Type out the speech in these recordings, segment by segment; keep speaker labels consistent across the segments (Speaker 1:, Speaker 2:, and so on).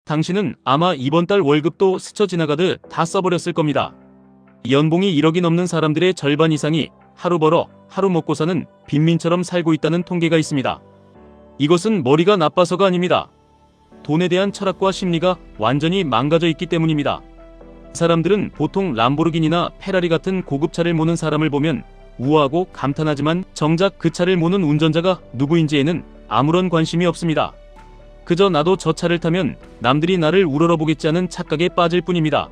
Speaker 1: 당신은 아마 이번 달 월급도 스쳐 지나가듯 다 써버렸을 겁니다. 연봉이 1억이 넘는 사람들의 절반 이상이 하루 벌어 하루 먹고 사는 빈민처럼 살고 있다는 통계가 있습니다. 이것은 머리가 나빠서가 아닙니다. 돈에 대한 철학과 심리가 완전히 망가져 있기 때문입니다. 사람들은 보통 람보르기니나 페라리 같은 고급차를 모는 사람을 보면 우아하고 감탄하지만 정작 그 차를 모는 운전자가 누구인지에는 아무런 관심이 없습니다. 그저 나도 저 차를 타면 남들이 나를 우러러보겠지 하는 착각에 빠질 뿐입니다.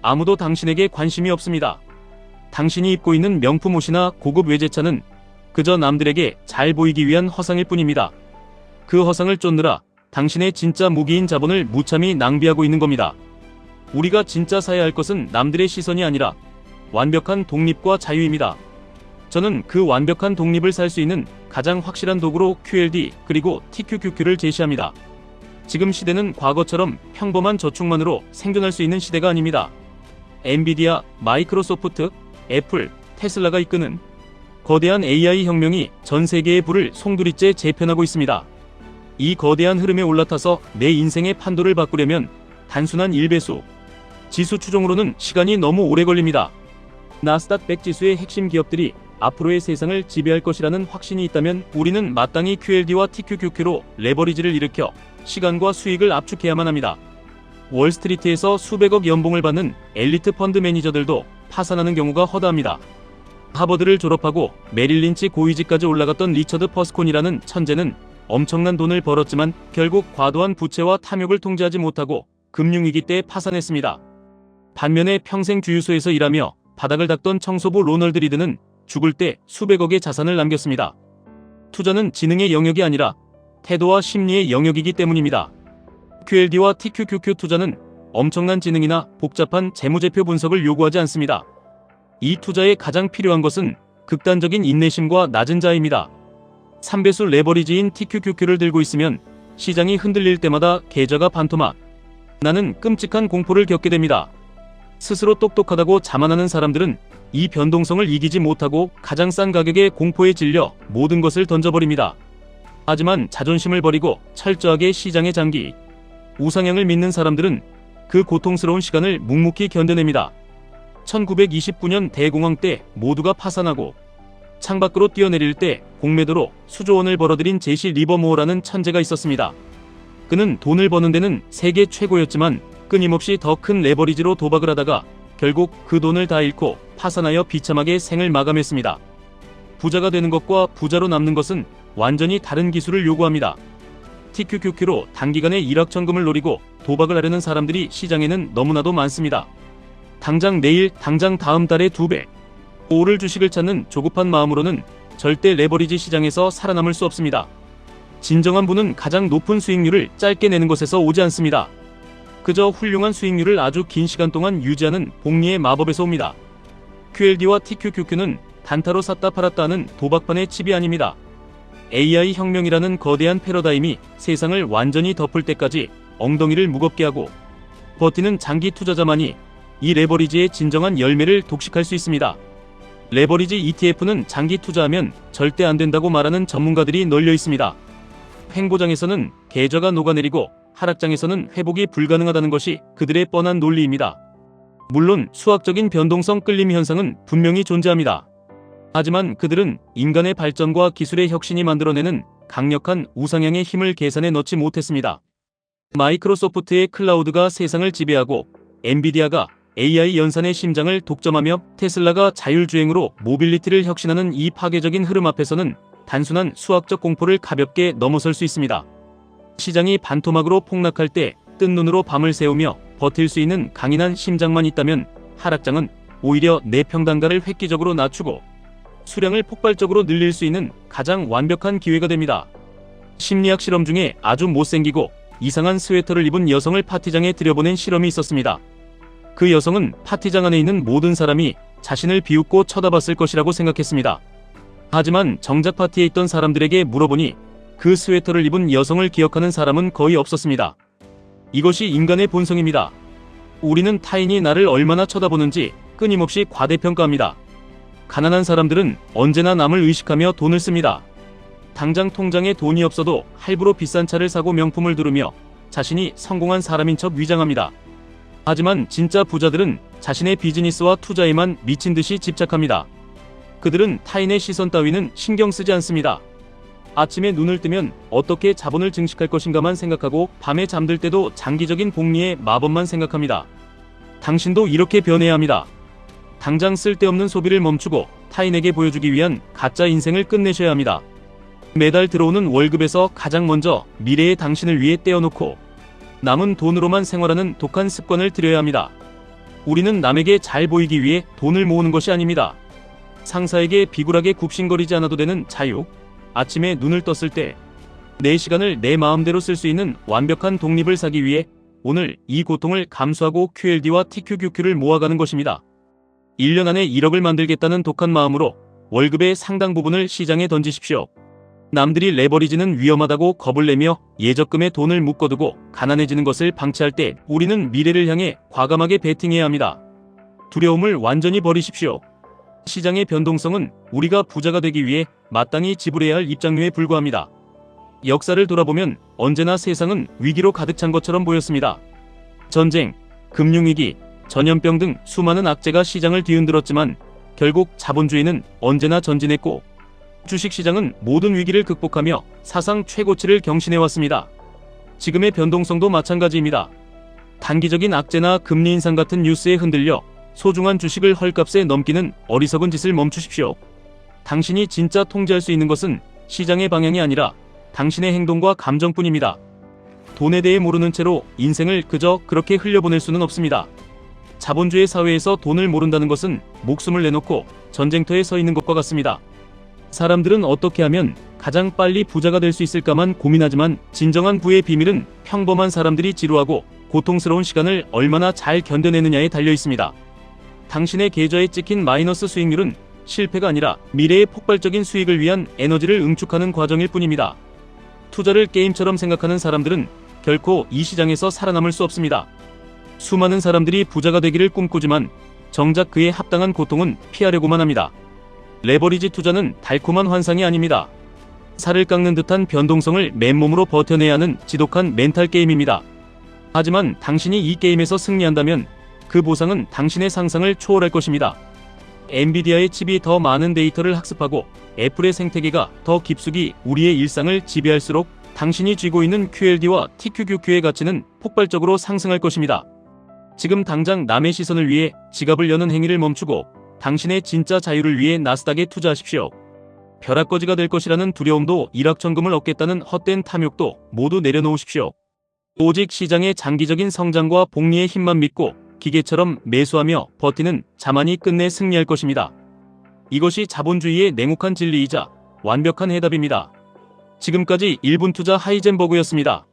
Speaker 1: 아무도 당신에게 관심이 없습니다. 당신이 입고 있는 명품 옷이나 고급 외제차는 그저 남들에게 잘 보이기 위한 허상일 뿐입니다. 그 허상을 쫓느라 당신의 진짜 무기인 자본을 무참히 낭비하고 있는 겁니다. 우리가 진짜 사야 할 것은 남들의 시선이 아니라 완벽한 독립과 자유입니다. 저는 그 완벽한 독립을 살 수 있는 가장 확실한 도구로 QLD 그리고 TQQQ를 제시합니다. 지금 시대는 과거처럼 평범한 저축만으로 생존할 수 있는 시대가 아닙니다. 엔비디아, 마이크로소프트, 애플, 테슬라가 이끄는 거대한 AI 혁명이 전 세계의 불을 송두리째 재편하고 있습니다. 이 거대한 흐름에 올라타서 내 인생의 판도를 바꾸려면 단순한 1배수 지수 추종으로는 시간이 너무 오래 걸립니다. 나스닥 100 지수의 핵심 기업들이 앞으로의 세상을 지배할 것이라는 확신이 있다면 우리는 마땅히 QLD와 TQQQ로 레버리지를 일으켜 시간과 수익을 압축해야만 합니다. 월스트리트에서 수백억 연봉을 받는 엘리트 펀드 매니저들도 파산하는 경우가 허다합니다. 하버드를 졸업하고 메릴 린치 고위직까지 올라갔던 리처드 퍼스콘이라는 천재는 엄청난 돈을 벌었지만 결국 과도한 부채와 탐욕을 통제하지 못하고 금융위기 때 파산했습니다. 반면에 평생 주유소에서 일하며 바닥을 닦던 청소부 로널드 리드는 죽을 때 수백억의 자산을 남겼습니다. 투자는 지능의 영역이 아니라 태도와 심리의 영역이기 때문입니다. QLD와 TQQQ 투자는 엄청난 지능이나 복잡한 재무제표 분석을 요구하지 않습니다. 이 투자에 가장 필요한 것은 극단적인 인내심과 낮은 자아입니다. 3배수 레버리지인 TQQQ를 들고 있으면 시장이 흔들릴 때마다 계좌가 반토막 나는 끔찍한 공포를 겪게 됩니다. 스스로 똑똑하다고 자만하는 사람들은 이 변동성을 이기지 못하고 가장 싼 가격에 공포에 질려 모든 것을 던져버립니다. 하지만 자존심을 버리고 철저하게 시장의 장기, 우상향을 믿는 사람들은 그 고통스러운 시간을 묵묵히 견뎌냅니다. 1929년 대공황 때 모두가 파산하고 창밖으로 뛰어내릴 때 공매도로 수조 원을 벌어들인 제시 리버모어라는 천재가 있었습니다. 그는 돈을 버는 데는 세계 최고였지만 끊임없이 더 큰 레버리지로 도박을 하다가 결국 그 돈을 다 잃고 파산하여 비참하게 생을 마감했습니다. 부자가 되는 것과 부자로 남는 것은 완전히 다른 기술을 요구합니다. TQQQ로 단기간에 일확천금을 노리고 도박을 하려는 사람들이 시장에는 너무나도 많습니다. 당장 내일, 당장 다음 달에 2배, 오를 주식을 찾는 조급한 마음으로는 절대 레버리지 시장에서 살아남을 수 없습니다. 진정한 부는 가장 높은 수익률을 짧게 내는 것에서 오지 않습니다. 그저 훌륭한 수익률을 아주 긴 시간 동안 유지하는 복리의 마법에서 옵니다. QLD와 TQQQ는 단타로 샀다 팔았다 하는 도박판의 칩이 아닙니다. AI 혁명이라는 거대한 패러다임이 세상을 완전히 덮을 때까지 엉덩이를 무겁게 하고 버티는 장기 투자자만이 이 레버리지의 진정한 열매를 독식할 수 있습니다. 레버리지 ETF는 장기 투자하면 절대 안 된다고 말하는 전문가들이 널려 있습니다. 횡보장에서는 계좌가 녹아내리고 하락장에서는 회복이 불가능하다는 것이 그들의 뻔한 논리입니다. 물론 수학적인 변동성 끌림 현상은 분명히 존재합니다. 하지만 그들은 인간의 발전과 기술의 혁신이 만들어내는 강력한 우상향의 힘을 계산에 넣지 못했습니다. 마이크로소프트의 클라우드가 세상을 지배하고 엔비디아가 AI 연산의 심장을 독점하며 테슬라가 자율주행으로 모빌리티를 혁신하는 이 파괴적인 흐름 앞에서는 단순한 수학적 공포를 가볍게 넘어설 수 있습니다. 시장이 반토막으로 폭락할 때 뜬 눈으로 밤을 새우며 버틸 수 있는 강인한 심장만 있다면 하락장은 오히려 내 평단가를 획기적으로 낮추고 수량을 폭발적으로 늘릴 수 있는 가장 완벽한 기회가 됩니다. 심리학 실험 중에 아주 못생기고 이상한 스웨터를 입은 여성을 파티장에 들여보낸 실험이 있었습니다. 그 여성은 파티장 안에 있는 모든 사람이 자신을 비웃고 쳐다봤을 것이라고 생각했습니다. 하지만 정작 파티에 있던 사람들에게 물어보니 그 스웨터를 입은 여성을 기억하는 사람은 거의 없었습니다. 이것이 인간의 본성입니다. 우리는 타인이 나를 얼마나 쳐다보는지 끊임없이 과대평가합니다. 가난한 사람들은 언제나 남을 의식하며 돈을 씁니다. 당장 통장에 돈이 없어도 할부로 비싼 차를 사고 명품을 두르며 자신이 성공한 사람인 척 위장합니다. 하지만 진짜 부자들은 자신의 비즈니스와 투자에만 미친 듯이 집착합니다. 그들은 타인의 시선 따위는 신경 쓰지 않습니다. 아침에 눈을 뜨면 어떻게 자본을 증식할 것인가만 생각하고 밤에 잠들 때도 장기적인 복리의 마법만 생각합니다. 당신도 이렇게 변해야 합니다. 당장 쓸데없는 소비를 멈추고 타인에게 보여주기 위한 가짜 인생을 끝내셔야 합니다. 매달 들어오는 월급에서 가장 먼저 미래의 당신을 위해 떼어놓고 남은 돈으로만 생활하는 독한 습관을 들여야 합니다. 우리는 남에게 잘 보이기 위해 돈을 모으는 것이 아닙니다. 상사에게 비굴하게 굽신거리지 않아도 되는 자유, 아침에 눈을 떴을 때 내 시간을 내 마음대로 쓸 수 있는 완벽한 독립을 사기 위해 오늘 이 고통을 감수하고 QLD와 TQQQ를 모아가는 것입니다. 1년 안에 1억을 만들겠다는 독한 마음으로 월급의 상당 부분을 시장에 던지십시오. 남들이 레버리지는 위험하다고 겁을 내며 예적금에 돈을 묶어두고 가난해지는 것을 방치할 때 우리는 미래를 향해 과감하게 베팅해야 합니다. 두려움을 완전히 버리십시오. 시장의 변동성은 우리가 부자가 되기 위해 마땅히 지불해야 할 입장료에 불과합니다. 역사를 돌아보면 언제나 세상은 위기로 가득 찬 것처럼 보였습니다. 전쟁, 금융위기, 전염병 등 수많은 악재가 시장을 뒤흔들었지만 결국 자본주의는 언제나 전진했고 주식시장은 모든 위기를 극복하며 사상 최고치를 경신해왔습니다. 지금의 변동성도 마찬가지입니다. 단기적인 악재나 금리 인상 같은 뉴스에 흔들려 소중한 주식을 헐값에 넘기는 어리석은 짓을 멈추십시오. 당신이 진짜 통제할 수 있는 것은 시장의 방향이 아니라 당신의 행동과 감정뿐입니다. 돈에 대해 모르는 채로 인생을 그저 그렇게 흘려보낼 수는 없습니다. 자본주의 사회에서 돈을 모른다는 것은 목숨을 내놓고 전쟁터에 서 있는 것과 같습니다. 사람들은 어떻게 하면 가장 빨리 부자가 될 수 있을까만 고민하지만 진정한 부의 비밀은 평범한 사람들이 지루하고 고통스러운 시간을 얼마나 잘 견뎌내느냐에 달려 있습니다. 당신의 계좌에 찍힌 마이너스 수익률은 실패가 아니라 미래의 폭발적인 수익을 위한 에너지를 응축하는 과정일 뿐입니다. 투자를 게임처럼 생각하는 사람들은 결코 이 시장에서 살아남을 수 없습니다. 수많은 사람들이 부자가 되기를 꿈꾸지만 정작 그에 합당한 고통은 피하려고만 합니다. 레버리지 투자는 달콤한 환상이 아닙니다. 살을 깎는 듯한 변동성을 맨몸으로 버텨내야 하는 지독한 멘탈 게임입니다. 하지만 당신이 이 게임에서 승리한다면 그 보상은 당신의 상상을 초월할 것입니다. 엔비디아의 칩이 더 많은 데이터를 학습하고 애플의 생태계가 더 깊숙이 우리의 일상을 지배할수록 당신이 쥐고 있는 QLD와 TQQQ의 가치는 폭발적으로 상승할 것입니다. 지금 당장 남의 시선을 위해 지갑을 여는 행위를 멈추고 당신의 진짜 자유를 위해 나스닥에 투자하십시오. 벼락거지가 될 것이라는 두려움도 일확천금을 얻겠다는 헛된 탐욕도 모두 내려놓으십시오. 오직 시장의 장기적인 성장과 복리의 힘만 믿고 기계처럼 매수하며 버티는 자만이 끝내 승리할 것입니다. 이것이 자본주의의 냉혹한 진리이자 완벽한 해답입니다. 지금까지 1분 투자 하이젠버그였습니다.